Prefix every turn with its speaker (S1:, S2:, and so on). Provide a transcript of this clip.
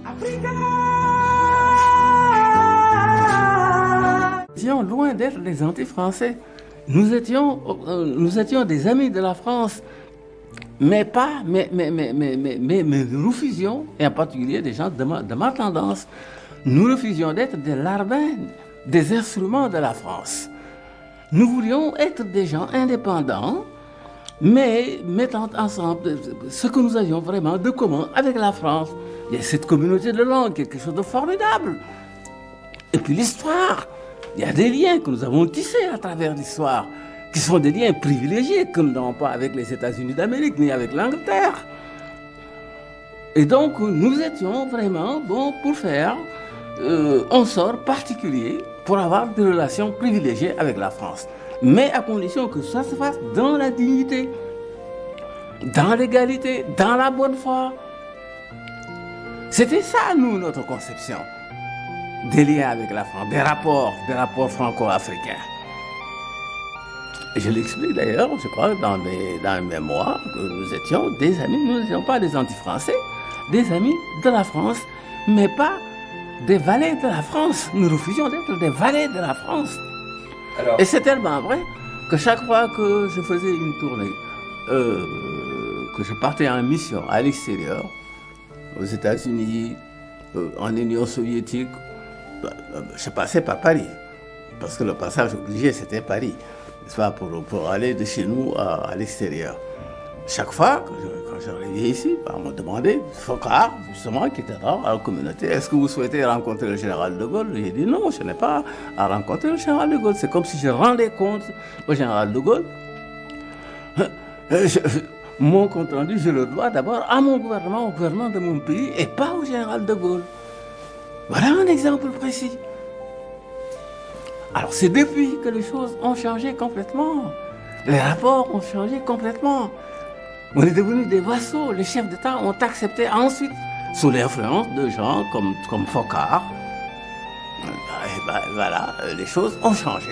S1: Africa. Nous étions loin d'être des anti-français. Nous étions des amis de la France, mais nous refusions, et en particulier des gens de ma tendance, nous refusions d'être des larbins, des instruments de la France. Nous voulions être des gens indépendants, mais mettant ensemble ce que nous avions vraiment de commun avec la France. Il y a cette communauté de langue, quelque chose de formidable. Et puis l'histoire, il y a des liens que nous avons tissés à travers l'histoire, qui sont des liens privilégiés, que nous n'avons pas avec les États-Unis d'Amérique, ni avec l'Angleterre. Et donc, nous étions vraiment bons pour faire un sort particulier, pour avoir des relations privilégiées avec la France. Mais à condition que ça se fasse dans la dignité, dans l'égalité, dans la bonne foi. C'était ça, nous, notre conception des liens avec la France, des rapports franco-africains. Et je l'explique d'ailleurs, je crois, dans mes mémoires, que nous étions des amis, nous n'étions pas des anti-français, des amis de la France, mais pas des valets de la France. Nous refusions d'être des valets de la France. Alors... Et c'est tellement vrai que chaque fois que je faisais une tournée, que je partais en mission à l'extérieur, aux États-Unis, en Union soviétique, je passais par Paris, parce que le passage obligé c'était Paris, n'est-ce pas, pour aller de chez nous à l'extérieur. Chaque fois, quand j'arrivais ici, on me demandait, Foccart, justement, qui était dans la communauté, est-ce que vous souhaitez rencontrer le général de Gaulle? J'ai dit non, je n'ai pas à rencontrer le général de Gaulle. C'est comme si je rendais compte au général de Gaulle. Mon compte rendu, je le dois d'abord à mon gouvernement, au gouvernement de mon pays, et pas au général de Gaulle. Voilà un exemple précis. Alors c'est depuis que les choses ont changé complètement. Les rapports ont changé complètement. On est devenus des vassaux. Les chefs d'État ont accepté ensuite, sous l'influence de gens comme Foccart. Et ben, voilà, les choses ont changé.